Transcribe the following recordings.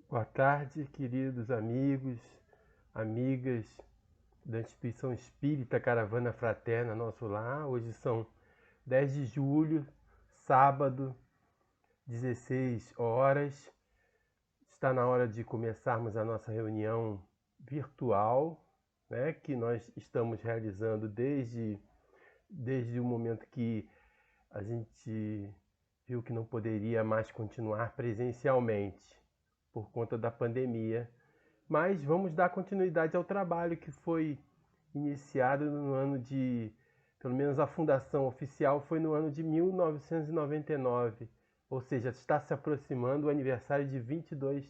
Boa tarde, queridos amigos, amigas da Instituição Espírita Caravana Fraterna Nosso Lar. Hoje são 10 de julho, sábado, 16 horas. Está na hora de começarmos a nossa reunião virtual, né, que nós estamos realizando desde o momento que a gente viu que não poderia mais continuar presencialmente por conta da pandemia, mas vamos dar continuidade ao trabalho que foi iniciado no ano de, pelo menos a fundação oficial foi no ano de 1999, ou seja, está se aproximando o aniversário de 22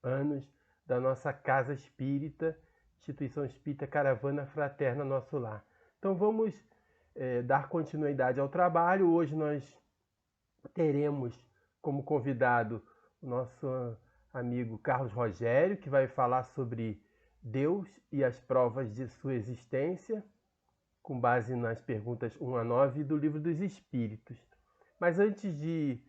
anos da nossa Casa Espírita, Instituição Espírita Caravana Fraterna Nosso Lar. Então vamos dar continuidade ao trabalho. Hoje nós teremos como convidado o nosso amigo Carlos Rogério, que vai falar sobre Deus e as provas de sua existência, com base nas perguntas 1 a 9 do Livro dos Espíritos. Mas antes de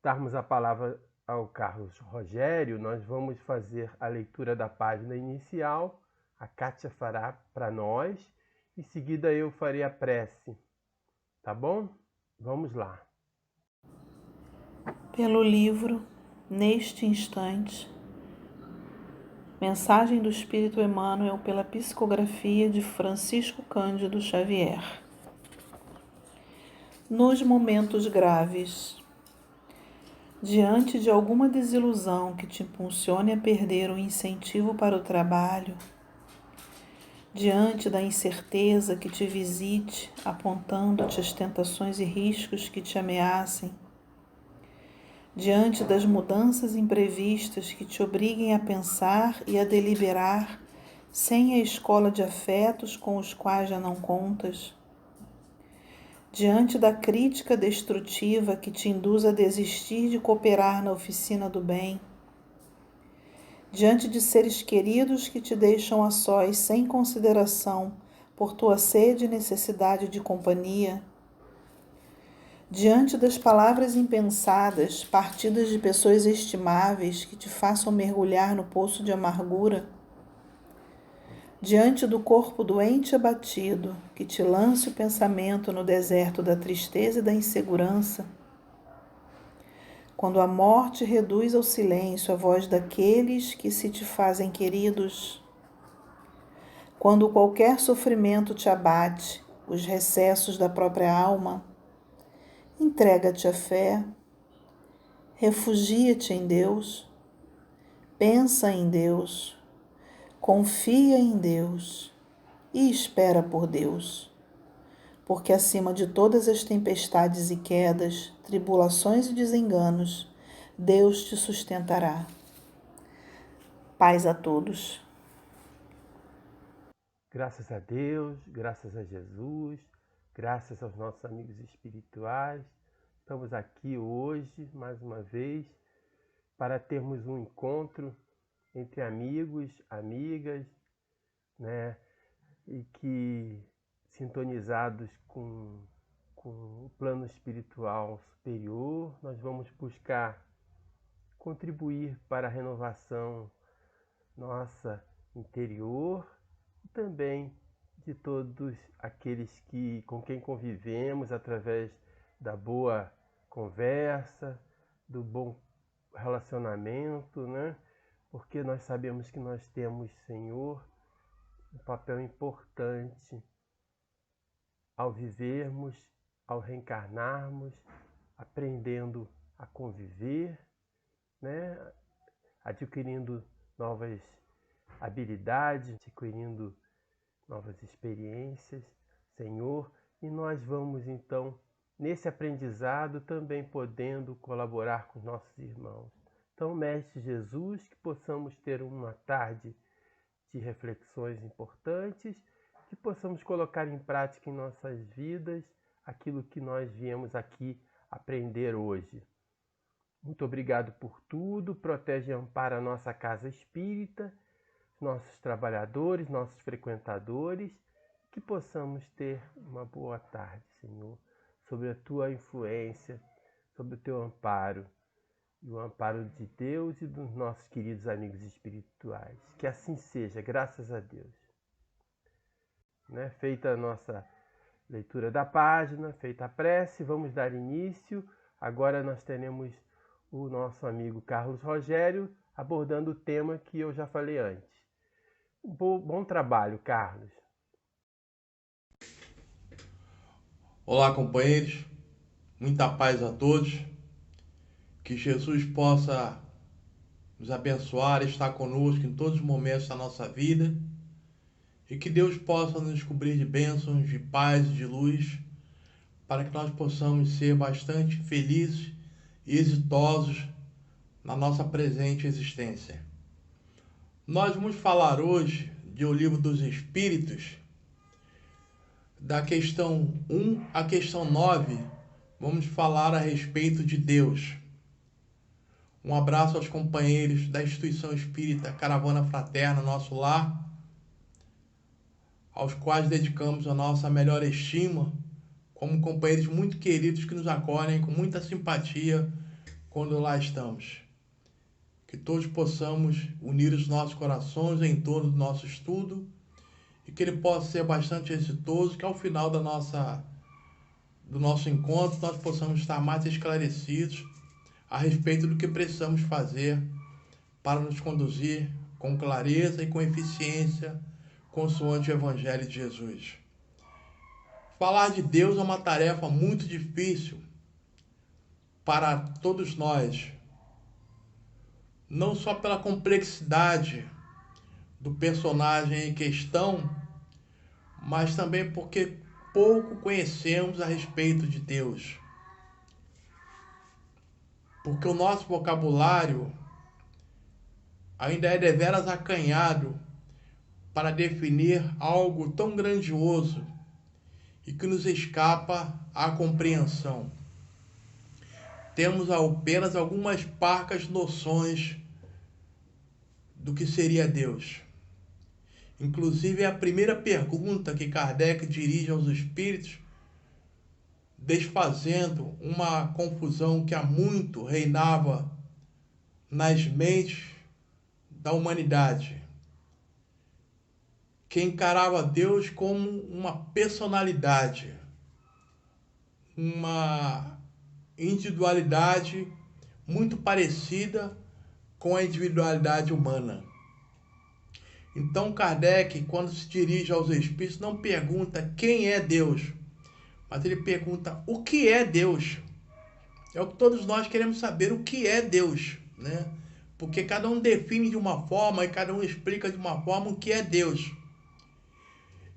darmos a palavra ao Carlos Rogério, nós vamos fazer a leitura da página inicial. A Kátia fará para nós. Em seguida eu farei a prece. Tá bom? Vamos lá. Pelo livro Neste Instante, Mensagem do Espírito Emmanuel pela psicografia de Francisco Cândido Xavier. Nos momentos graves, diante de alguma desilusão que te impulsione a perder o incentivo para o trabalho, diante da incerteza que te visite, apontando-te as tentações e riscos que te ameacem, diante das mudanças imprevistas que te obriguem a pensar e a deliberar sem a escola de afetos com os quais já não contas, diante da crítica destrutiva que te induz a desistir de cooperar na oficina do bem, diante de seres queridos que te deixam a sós sem consideração por tua sede e necessidade de companhia, diante das palavras impensadas, partidas de pessoas estimáveis que te façam mergulhar no poço de amargura, diante do corpo doente e abatido, que te lance o pensamento no deserto da tristeza e da insegurança, quando a morte reduz ao silêncio a voz daqueles que se te fazem queridos, quando qualquer sofrimento te abate, os recessos da própria alma, entrega-te à fé, refugia-te em Deus, pensa em Deus, confia em Deus e espera por Deus, porque acima de todas as tempestades e quedas, tribulações e desenganos, Deus te sustentará. Paz a todos. Graças a Deus, graças a Jesus, graças aos nossos amigos espirituais. Estamos aqui hoje, mais uma vez, para termos um encontro entre amigos, amigas, né? E que, sintonizados com o plano espiritual superior, nós vamos buscar contribuir para a renovação nossa interior e também de todos aqueles com quem convivemos através da boa conversa, do bom relacionamento, né? Porque nós sabemos que nós temos, Senhor, um papel importante ao vivermos, ao reencarnarmos, aprendendo a conviver, né? Adquirindo novas habilidades, adquirindo novas experiências, Senhor, e nós vamos então, nesse aprendizado, também podendo colaborar com os nossos irmãos. Então, Mestre Jesus, que possamos ter uma tarde de reflexões importantes, que possamos colocar em prática em nossas vidas aquilo que nós viemos aqui aprender hoje. Muito obrigado por tudo, protege e ampara a nossa casa espírita, nossos trabalhadores, nossos frequentadores, que possamos ter uma boa tarde, Senhor, sobre a Tua influência, sobre o Teu amparo. e o amparo de Deus e dos nossos queridos amigos espirituais. Que assim seja, graças a Deus. Feita a nossa leitura da página, feita a prece, vamos dar início. Agora nós teremos o nosso amigo Carlos Rogério abordando o tema que eu já falei antes. Bom trabalho, Carlos. Olá, companheiros. Muita paz a todos. Que Jesus possa nos abençoar, estar conosco em todos os momentos da nossa vida. E que Deus possa nos cobrir de bênçãos, de paz e de luz, para que nós possamos ser bastante felizes e exitosos na nossa presente existência. Nós vamos falar hoje do Livro dos Espíritos, da questão 1 à questão 9, vamos falar a respeito de Deus. Um abraço aos companheiros da Instituição Espírita Caravana Fraterna, nosso lar, aos quais dedicamos a nossa melhor estima, como companheiros muito queridos que nos acolhem com muita simpatia quando lá estamos. Que todos possamos unir os nossos corações em torno do nosso estudo e que ele possa ser bastante exitoso, que ao final do nosso encontro nós possamos estar mais esclarecidos a respeito do que precisamos fazer para nos conduzir com clareza e com eficiência consoante o Evangelho de Jesus. Falar de Deus é uma tarefa muito difícil para todos nós, não só pela complexidade do personagem em questão, mas também porque pouco conhecemos a respeito de Deus. Porque o nosso vocabulário ainda é deveras acanhado para definir algo tão grandioso e que nos escapa à compreensão. Temos apenas algumas parcas noções do que seria Deus. Inclusive, a primeira pergunta que Kardec dirige aos espíritos, desfazendo uma confusão que há muito reinava nas mentes da humanidade, que encarava Deus como uma personalidade, uma individualidade muito parecida com a individualidade humana. Então Kardec, quando se dirige aos espíritos, não pergunta quem é Deus, mas ele pergunta o que é Deus. É o que todos nós queremos saber, o que é Deus, né? Porque cada um define de uma forma e cada um explica de uma forma o que é Deus.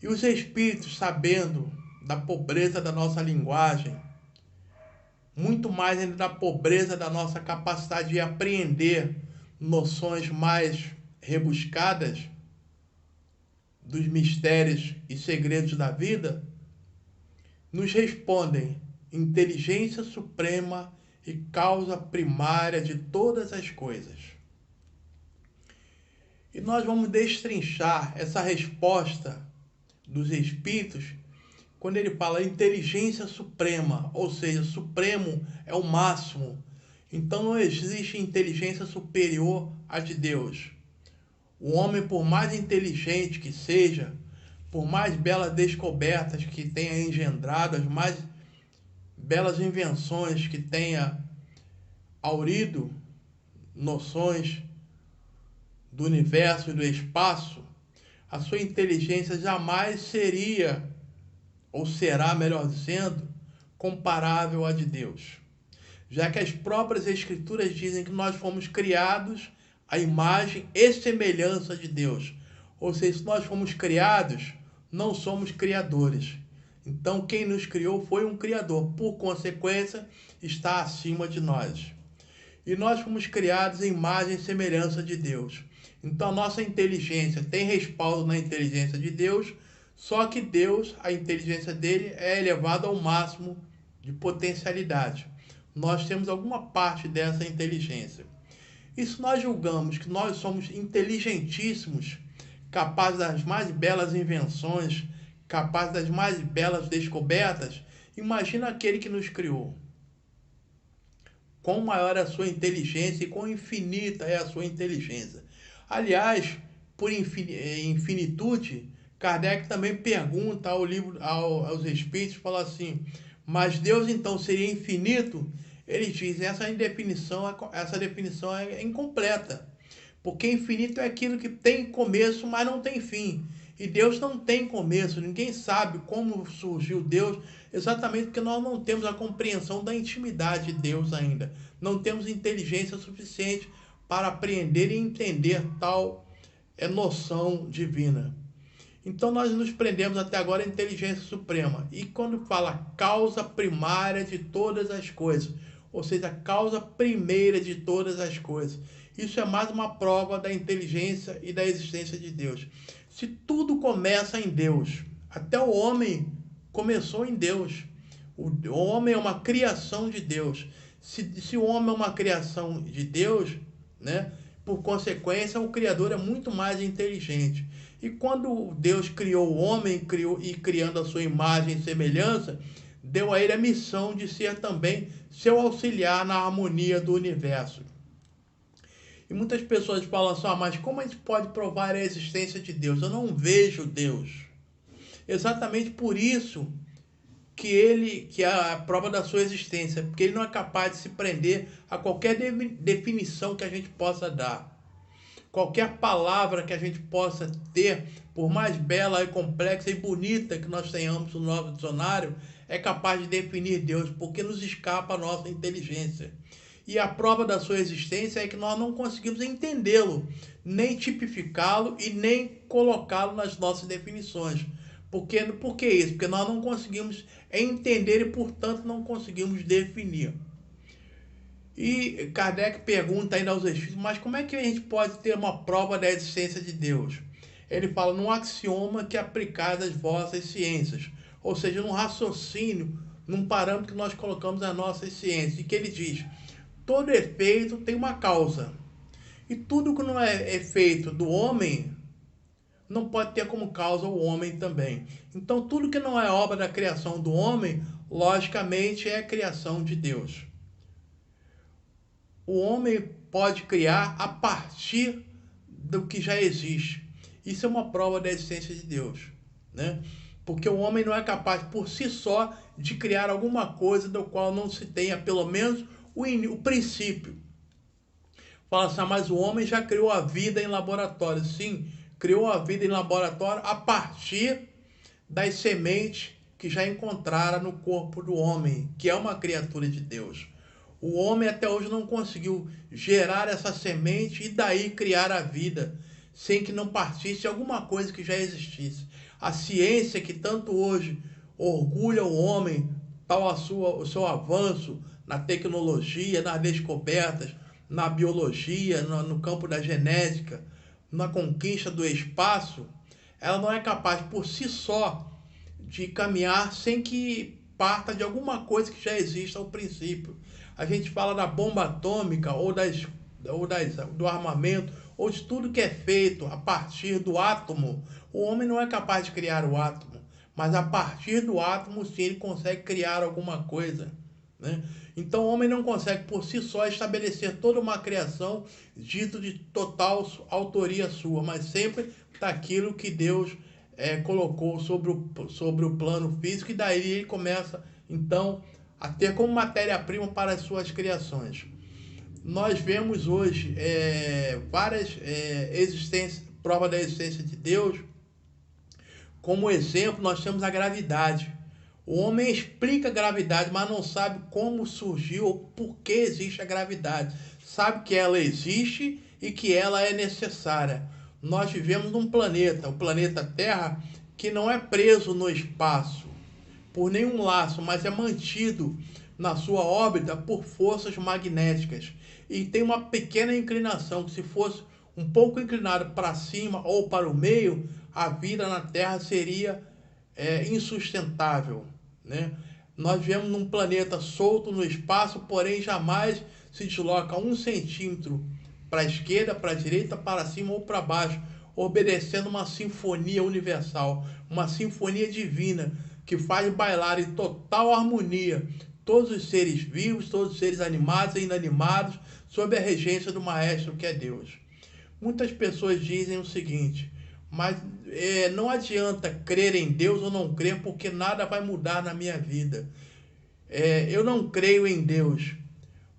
E os espíritos, sabendo da pobreza da nossa linguagem, muito mais ainda da pobreza da nossa capacidade de apreender noções mais rebuscadas dos mistérios e segredos da vida, nos respondem inteligência suprema e causa primária de todas as coisas. E nós vamos destrinchar essa resposta dos espíritos quando ele fala inteligência suprema, ou seja, supremo é o máximo. Então não existe inteligência superior à de Deus. O homem, por mais inteligente que seja, por mais belas descobertas que tenha engendrado, as mais belas invenções que tenha aurido noções do universo e do espaço, a sua inteligência jamais seria, ou será, melhor dizendo, comparável à de Deus. Já que as próprias Escrituras dizem que nós fomos criados à imagem e semelhança de Deus. Ou seja, se nós fomos criados, não somos criadores. Então, quem nos criou foi um Criador. Por consequência, está acima de nós. E nós fomos criados em imagem e semelhança de Deus. Então, a nossa inteligência tem respaldo na inteligência de Deus, só que Deus, a inteligência dele, é elevada ao máximo de potencialidade. Nós temos alguma parte dessa inteligência. E se nós julgamos que nós somos inteligentíssimos, capazes das mais belas invenções, capazes das mais belas descobertas, imagina aquele que nos criou. quão maior é a sua inteligência e quão infinita é a sua inteligência. Aliás, por infinitude, Kardec também pergunta aos espíritos, fala assim, mas Deus então seria infinito? Eles dizem, essa definição é incompleta, porque infinito é aquilo que tem começo, mas não tem fim. E Deus não tem começo, ninguém sabe como surgiu Deus, exatamente porque nós não temos a compreensão da intimidade de Deus ainda. Não temos inteligência suficiente para apreender e entender tal noção divina. Então nós nos prendemos até agora à inteligência suprema. E quando fala causa primária de todas as coisas, ou seja, a causa primeira de todas as coisas, isso é mais uma prova da inteligência e da existência de Deus. Se tudo começa em Deus, até o homem começou em Deus. O homem é uma criação de Deus. Se o homem é uma criação de Deus, né, por consequência, o Criador é muito mais inteligente. E quando Deus criou o homem, criando a sua imagem e semelhança, deu a ele a missão de ser também seu auxiliar na harmonia do universo. E muitas pessoas falam assim, mas como a gente pode provar a existência de Deus? Eu não vejo Deus. Exatamente por isso que é a prova da sua existência, porque ele não é capaz de se prender a qualquer definição que a gente possa dar. Qualquer palavra que a gente possa ter, por mais bela e complexa e bonita que nós tenhamos no nosso dicionário, é capaz de definir Deus, porque nos escapa a nossa inteligência. E a prova da sua existência é que nós não conseguimos entendê-lo, nem tipificá-lo e nem colocá-lo nas nossas definições. Por que isso? Porque nós não conseguimos entender e, portanto, não conseguimos definir. E Kardec pergunta ainda aos espíritos, mas como é que a gente pode ter uma prova da existência de Deus? Ele fala num axioma que é aplicado às vossas ciências, ou seja, num raciocínio, num parâmetro que nós colocamos nas nossas ciências, e que ele diz, todo efeito tem uma causa, e tudo que não é efeito do homem, não pode ter como causa o homem também. Então, tudo que não é obra da criação do homem, logicamente é a criação de Deus. O homem pode criar a partir do que já existe. Isso é uma prova da existência de Deus, né? Porque o homem não é capaz por si só de criar alguma coisa do qual não se tenha pelo menos o princípio. Fala assim, mas o homem já criou a vida em laboratório. Sim, criou a vida em laboratório a partir das sementes que já encontrara no corpo do homem, que é uma criatura de Deus. O homem até hoje não conseguiu gerar essa semente e daí criar a vida, sem que não partisse alguma coisa que já existisse. A ciência que tanto hoje orgulha o homem, tal o seu avanço na tecnologia, nas descobertas, na biologia, no campo da genética, na conquista do espaço, ela não é capaz por si só de caminhar sem que parta de alguma coisa que já exista ao princípio. A gente fala da bomba atômica ou do armamento, ou de tudo que é feito a partir do átomo. O homem não é capaz de criar o átomo, mas a partir do átomo sim ele consegue criar alguma coisa, né? Então o homem não consegue por si só estabelecer toda uma criação dito de total autoria sua, mas sempre daquilo que Deus colocou sobre o plano físico, e daí ele começa então a ter como matéria-prima para as suas criações. Nós vemos hoje várias provas da existência de Deus. Como exemplo, nós temos a gravidade. O homem explica a gravidade, mas não sabe como surgiu ou por que existe a gravidade. Sabe que ela existe e que ela é necessária. Nós vivemos num planeta, o planeta Terra, que não é preso no espaço por nenhum laço, mas é mantido na sua órbita por forças magnéticas. E tem uma pequena inclinação, que se fosse um pouco inclinado para cima ou para o meio, a vida na Terra seria insustentável, né? Nós vivemos num planeta solto no espaço, porém jamais se desloca 1 centímetro para a esquerda, para a direita, para cima ou para baixo, obedecendo uma sinfonia universal, uma sinfonia divina, que faz bailar em total harmonia todos os seres vivos, todos os seres animados e inanimados, sob a regência do Maestro que é Deus. Muitas pessoas dizem o seguinte, mas não adianta crer em Deus ou não crer, porque nada vai mudar na minha vida. Eu não creio em Deus,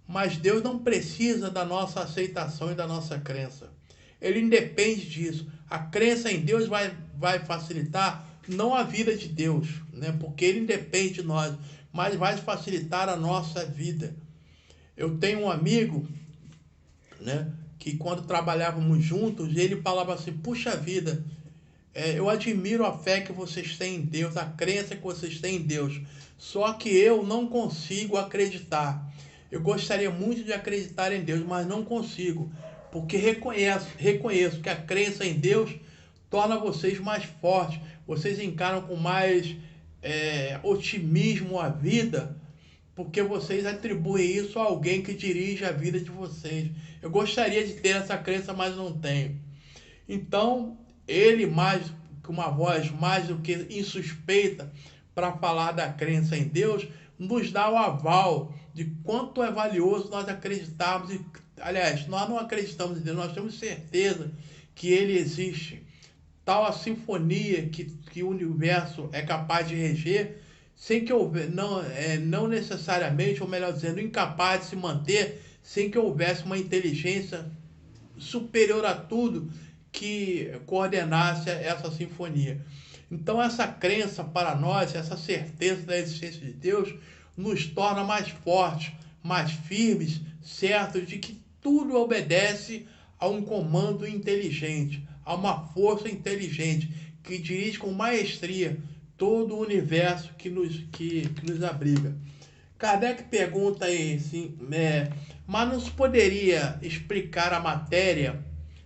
mas Deus não precisa da nossa aceitação e da nossa crença. Ele independe disso. A crença em Deus vai facilitar não a vida de Deus, né? Porque Ele independe de nós, mas vai facilitar a nossa vida. Eu tenho um amigo, né, que quando trabalhávamos juntos, ele falava assim, puxa vida, eu admiro a fé que vocês têm em Deus, a crença que vocês têm em Deus, só que eu não consigo acreditar. Eu gostaria muito de acreditar em Deus, mas não consigo, porque reconheço que a crença em Deus torna vocês mais fortes, vocês encaram com mais otimismo a vida, porque vocês atribuem isso a alguém que dirige a vida de vocês. Eu gostaria de ter essa crença, mas não tenho. Então, ele, mais que uma voz mais do que insuspeita para falar da crença em Deus, nos dá o aval de quanto é valioso nós acreditarmos. Aliás, nós não acreditamos em Deus, nós temos certeza que Ele existe. Tal a sinfonia que o universo é capaz de reger, sem que houvesse, não necessariamente, ou melhor dizendo, incapaz de se manter, sem que houvesse uma inteligência superior a tudo que coordenasse essa sinfonia. Então essa crença para nós, essa certeza da existência de Deus, nos torna mais fortes, mais firmes, certos de que tudo obedece a um comando inteligente, a uma força inteligente, que dirige com maestria todo o universo que nos abriga. Kardec pergunta aí, assim, mas não se poderia explicar a matéria,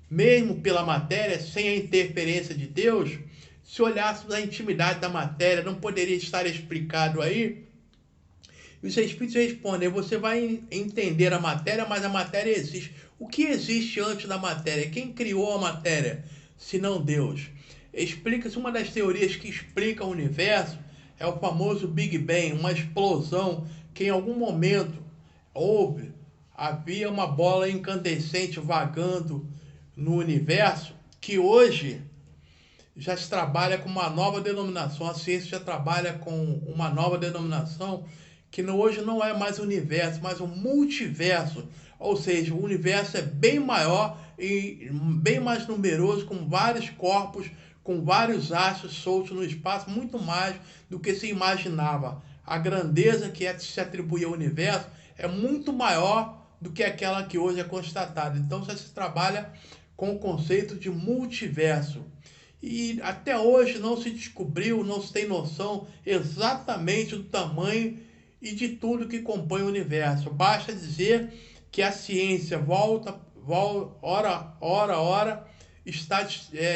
mesmo pela matéria, sem a interferência de Deus? Se olhássemos a intimidade da matéria, não poderia estar explicado aí? E os Espíritos respondem, você vai entender a matéria, mas a matéria existe. O que existe antes da matéria? Quem criou a matéria, se não Deus? Explica-se, uma das teorias que explica o universo é o famoso Big Bang, uma explosão que em algum momento havia uma bola incandescente vagando no universo, que hoje já se trabalha com uma nova denominação, a ciência já trabalha com uma nova denominação, que hoje não é mais o universo, mas o multiverso, ou seja, o universo é bem maior e bem mais numeroso, com vários corpos, com vários astros soltos no espaço, muito mais do que se imaginava. A grandeza que se atribui ao universo é muito maior do que aquela que hoje é constatada. Então, já se trabalha com o conceito de multiverso. E até hoje não se descobriu, não se tem noção exatamente do tamanho e de tudo que compõe o universo. Basta dizer que a ciência ora, está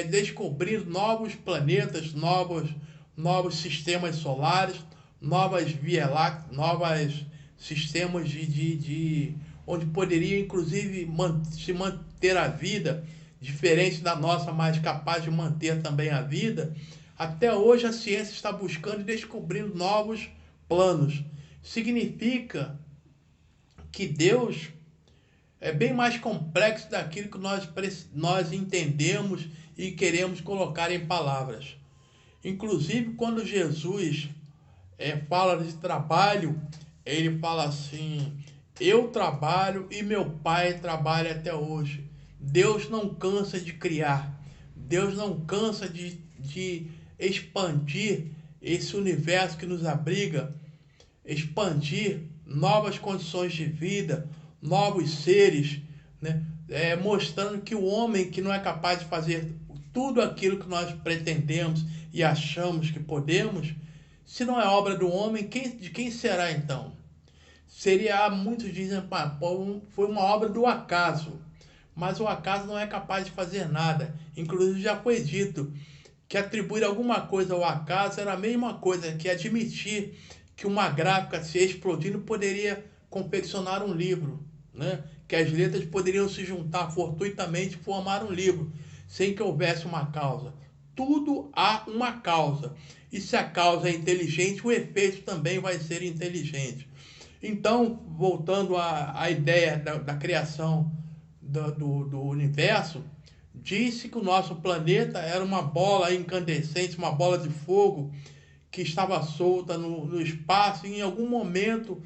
descobrindo novos planetas, novos sistemas solares, novas Via Láctea, novos sistemas onde poderia inclusive se manter a vida, diferente da nossa, mas capaz de manter também a vida. Até hoje a ciência está buscando e descobrindo novos planos. Significa que Deus é bem mais complexo daquilo que nós entendemos e queremos colocar em palavras. Inclusive, quando Jesus fala de trabalho, ele fala assim, eu trabalho e meu Pai trabalha até hoje. Deus não cansa de criar, Deus não cansa de expandir esse universo que nos abriga, expandir novas condições de vida, novos seres, né? Mostrando que o homem que não é capaz de fazer tudo aquilo que nós pretendemos e achamos que podemos, se não é obra do homem, de quem será então? Muitos dizem, foi uma obra do acaso, mas o acaso não é capaz de fazer nada. Inclusive já foi dito que atribuir alguma coisa ao acaso era a mesma coisa que admitir que uma gráfica se explodindo poderia confeccionar um livro, né? Que as letras poderiam se juntar fortuitamente e formar um livro, sem que houvesse uma causa. Tudo há uma causa. E se a causa é inteligente, o efeito também vai ser inteligente. Então, voltando à ideia da criação do universo, disse que o nosso planeta era uma bola incandescente, uma bola de fogo que estava solta no espaço, e em algum momento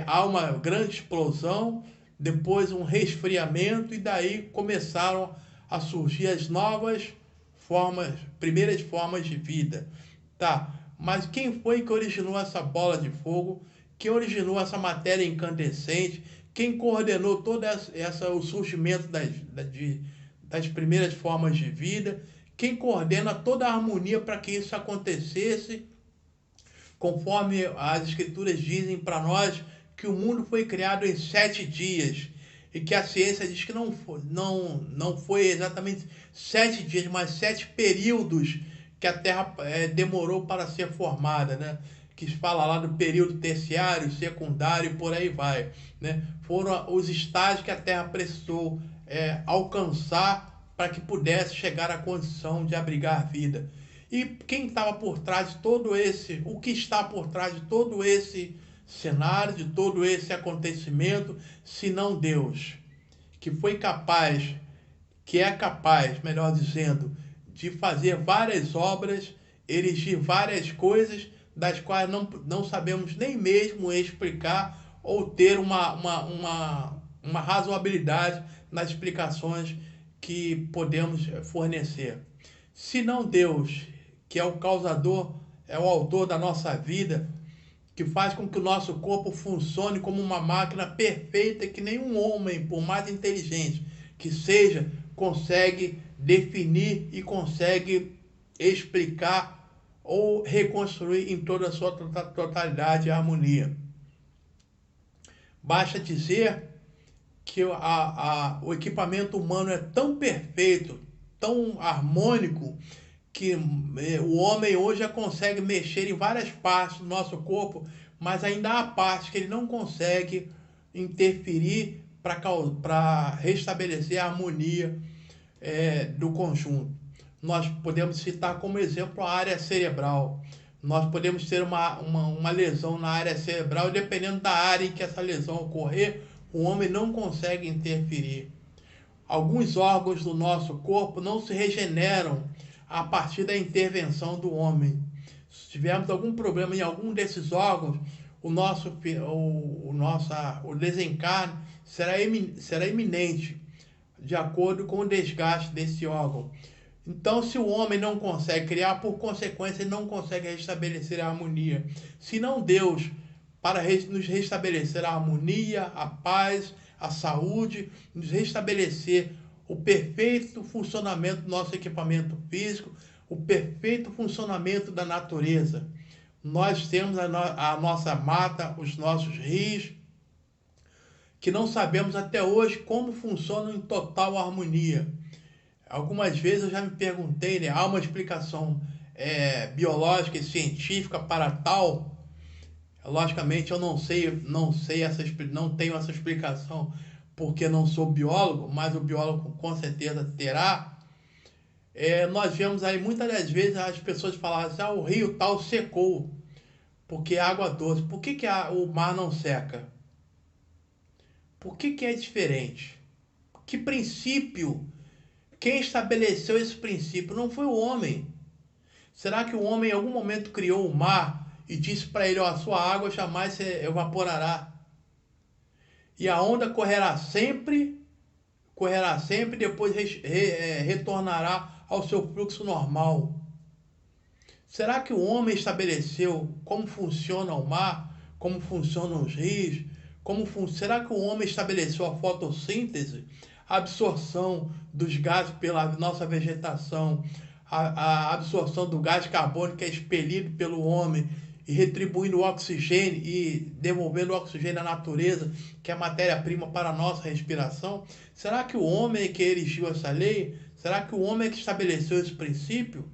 há uma grande explosão, depois um resfriamento, e daí começaram a surgir as novas formas, primeiras formas de vida. Tá, mas quem foi que originou essa bola de fogo? Quem originou essa matéria incandescente? Quem coordenou todo o surgimento das primeiras formas de vida? Quem coordena toda a harmonia para que isso acontecesse? Conforme as escrituras dizem para nós que o mundo foi criado em 7 dias, e que a ciência diz que não foi exatamente 7 dias, mas 7 períodos que a Terra demorou para ser formada, né? Que fala lá do período terciário, secundário e por aí vai, né? Foram os estágios que a Terra precisou alcançar para que pudesse chegar à condição de abrigar vida. E quem estava por trás de todo esse, o que está por trás de todo esse cenário, de todo esse acontecimento, se não Deus, que foi capaz, que é capaz, melhor dizendo, de fazer várias obras, erigir várias coisas, das quais não sabemos nem mesmo explicar ou ter uma razoabilidade nas explicações que podemos fornecer. Se não Deus, que é o causador, é o autor da nossa vida, que faz com que o nosso corpo funcione como uma máquina perfeita que nenhum homem, por mais inteligente que seja, consegue definir e consegue explicar ou reconstruir em toda a sua totalidade e harmonia. Basta dizer que o equipamento humano é tão perfeito, tão harmônico, que o homem hoje já consegue mexer em várias partes do nosso corpo, mas ainda há partes que ele não consegue interferir para restabelecer a harmonia do conjunto. Nós podemos citar como exemplo a área cerebral. Nós podemos ter uma lesão na área cerebral, e dependendo da área em que essa lesão ocorrer, o homem não consegue interferir. Alguns órgãos do nosso corpo não se regeneram a partir da intervenção do homem. Se tivermos algum problema em algum desses órgãos, o desencarne será iminente, de acordo com o desgaste desse órgão. Então, se o homem não consegue criar, por consequência, ele não consegue restabelecer a harmonia. Se não Deus, para nos restabelecer a harmonia, a paz, a saúde, nos restabelecer o perfeito funcionamento do nosso equipamento físico, o perfeito funcionamento da natureza. Nós temos a nossa mata, os nossos rios, que não sabemos até hoje como funcionam em total harmonia. Algumas vezes eu já me perguntei, né, há uma explicação biológica e científica para tal? Logicamente eu não tenho essa explicação, porque não sou biólogo, mas o biólogo com certeza terá. Nós vemos aí muitas das vezes as pessoas falarem assim, o rio tal secou, porque é água doce. Por que o mar não seca? Por que é diferente? Que princípio? Quem estabeleceu esse princípio? Não foi o homem. Será que o homem em algum momento criou o mar e disse para ele, a sua água jamais se evaporará? E a onda correrá sempre, depois retornará ao seu fluxo normal. Será que o homem estabeleceu como funciona o mar, como funcionam os rios? Será que o homem estabeleceu a fotossíntese, a absorção dos gases pela nossa vegetação, a absorção do gás carbônico que é expelido pelo homem e retribuindo o oxigênio e devolvendo o oxigênio à natureza, que é a matéria-prima para a nossa respiração? Será que o homem é que erigiu essa lei? Será que o homem é que estabeleceu esse princípio?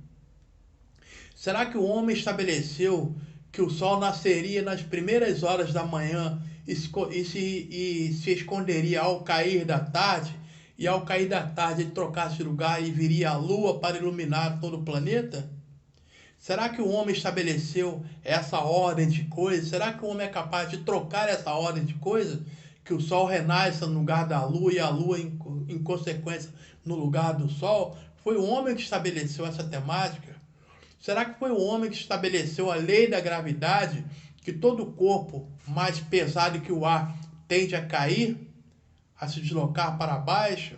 Será que o homem estabeleceu que o sol nasceria nas primeiras horas da manhã e se esconderia ao cair da tarde? E ao cair da tarde ele trocasse de lugar e viria a lua para iluminar todo o planeta? Será que o homem estabeleceu essa ordem de coisas? Será que o homem é capaz de trocar essa ordem de coisas? Que o sol renasça no lugar da lua e a lua, em consequência, no lugar do sol? Foi o homem que estabeleceu essa temática? Será que foi o homem que estabeleceu a lei da gravidade, que todo corpo mais pesado que o ar tende a cair, a se deslocar para baixo?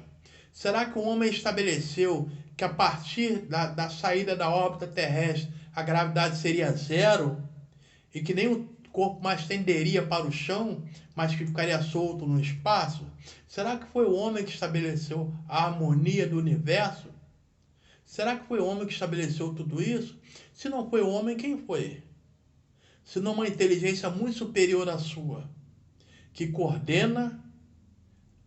Será que o homem estabeleceu que a partir da saída da órbita terrestre a gravidade seria zero e que nem o corpo mais tenderia para o chão, mas que ficaria solto no espaço? Será que foi o homem que estabeleceu a harmonia do universo? Será que foi o homem que estabeleceu tudo isso? Se não foi o homem, quem foi? Se não uma inteligência muito superior à sua, que coordena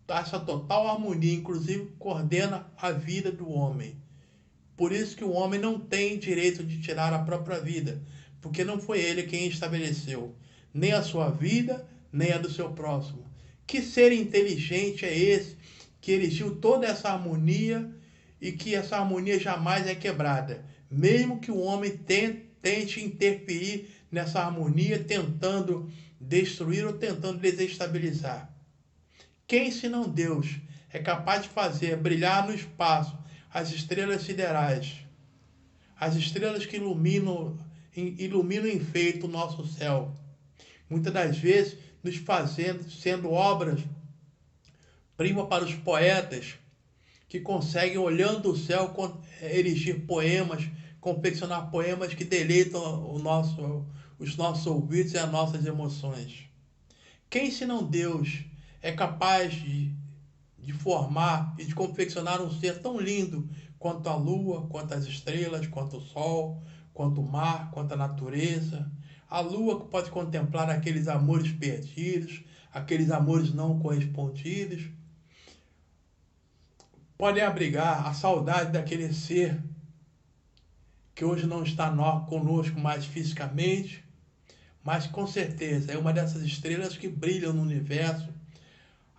essa total harmonia, inclusive coordena a vida do homem. Por isso que o homem não tem direito de tirar a própria vida, porque não foi ele quem estabeleceu nem a sua vida, nem a do seu próximo. Que ser inteligente é esse que erigiu toda essa harmonia e que essa harmonia jamais é quebrada, mesmo que o homem tente interferir nessa harmonia, tentando destruir ou tentando desestabilizar? Quem, senão Deus, é capaz de fazer brilhar no espaço as estrelas siderais, as estrelas que iluminam e enfeitam o nosso céu, muitas das vezes nos fazendo, sendo obras prima para os poetas que conseguem, olhando o céu, erigir poemas, confeccionar poemas que deleitam os nossos ouvidos e as nossas emoções. Quem, senão Deus, é capaz de formar e de confeccionar um ser tão lindo quanto a lua, quanto as estrelas, quanto o sol, quanto o mar, quanto a natureza? A lua que pode contemplar aqueles amores perdidos, aqueles amores não correspondidos, pode abrigar a saudade daquele ser que hoje não está conosco mais fisicamente, mas com certeza é uma dessas estrelas que brilham no universo,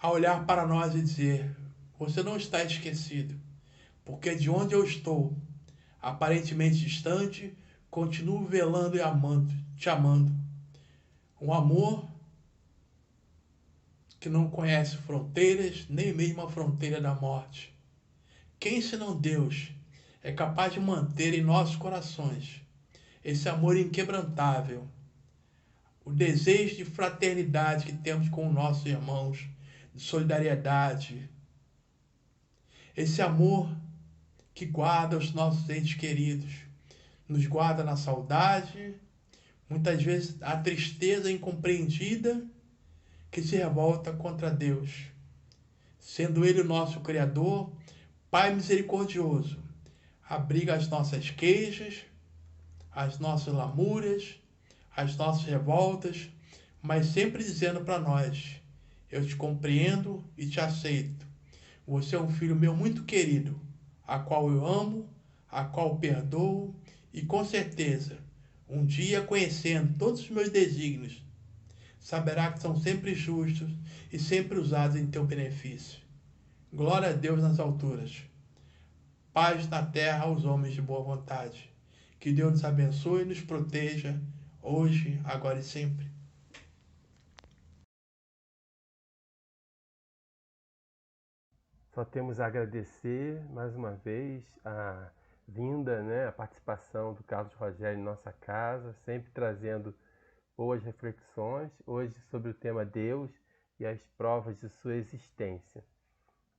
a olhar para nós e dizer: você não está esquecido, porque de onde eu estou, aparentemente distante, continuo velando e amando, te amando. Um amor que não conhece fronteiras, nem mesmo a fronteira da morte. Quem, senão Deus, é capaz de manter em nossos corações esse amor inquebrantável, o desejo de fraternidade que temos com os nossos irmãos, de solidariedade, esse amor que guarda os nossos entes queridos, nos guarda na saudade, muitas vezes a tristeza incompreendida que se revolta contra Deus, sendo Ele o nosso Criador, Pai misericordioso, abriga as nossas queixas, as nossas lamúrias, as nossas revoltas, mas sempre dizendo para nós: eu te compreendo e te aceito. Você é um filho meu muito querido, a qual eu amo, a qual perdoo, e com certeza, um dia, conhecendo todos os meus desígnios, saberá que são sempre justos e sempre usados em teu benefício. Glória a Deus nas alturas. Paz na terra aos homens de boa vontade. Que Deus nos abençoe e nos proteja, hoje, agora e sempre. Só temos a agradecer mais uma vez a vinda, a participação do Carlos Rogério em nossa casa, sempre trazendo boas reflexões, hoje sobre o tema Deus e as provas de sua existência.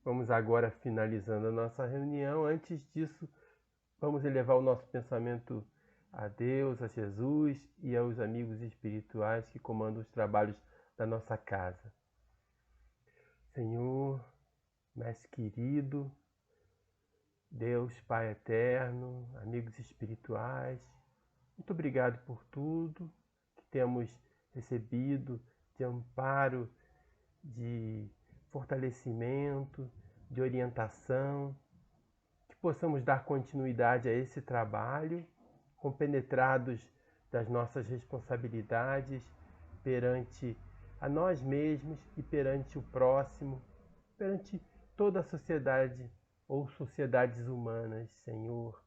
Vamos agora finalizando a nossa reunião. Antes disso, vamos elevar o nosso pensamento a Deus, a Jesus e aos amigos espirituais que comandam os trabalhos da nossa casa. Senhor, Mestre querido, Deus Pai eterno, amigos espirituais, muito obrigado por tudo que temos recebido de amparo, de fortalecimento, de orientação, que possamos dar continuidade a esse trabalho, compenetrados das nossas responsabilidades perante a nós mesmos e perante o próximo, perante toda a sociedade ou sociedades humanas, Senhor.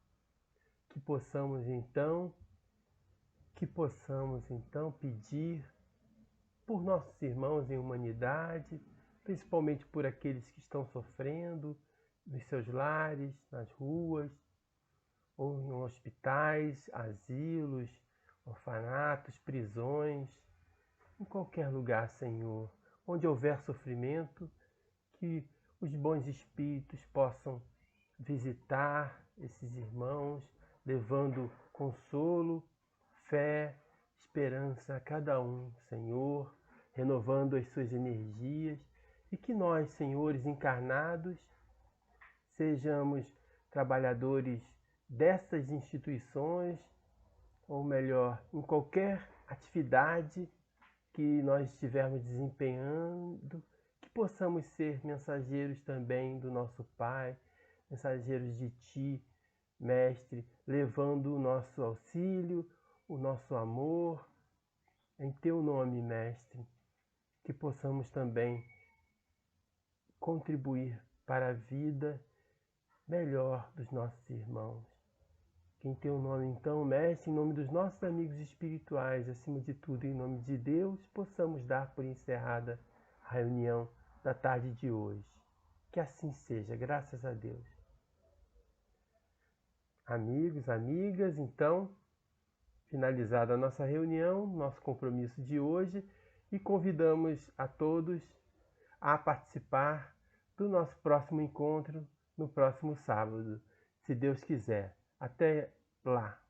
Que possamos então que possamos então pedir por nossos irmãos em humanidade, principalmente por aqueles que estão sofrendo nos seus lares, nas ruas, ou em hospitais, asilos, orfanatos, prisões, em qualquer lugar, Senhor, onde houver sofrimento, que os bons espíritos possam visitar esses irmãos, levando consolo, fé, esperança a cada um, Senhor, renovando as suas energias, e que nós, senhores encarnados, sejamos trabalhadores dessas instituições, ou melhor, em qualquer atividade que nós estivermos desempenhando, que possamos ser mensageiros também do nosso Pai, mensageiros de Ti, Mestre, levando o nosso auxílio, o nosso amor, em Teu nome, Mestre, que possamos também contribuir para a vida melhor dos nossos irmãos. Que em Teu nome, então, Mestre, em nome dos nossos amigos espirituais, acima de tudo, em nome de Deus, possamos dar por encerrada a reunião da tarde de hoje. Que assim seja, graças a Deus. Amigos, amigas, então, finalizada a nossa reunião, nosso compromisso de hoje, e convidamos a todos a participar do nosso próximo encontro no próximo sábado, se Deus quiser. Até lá!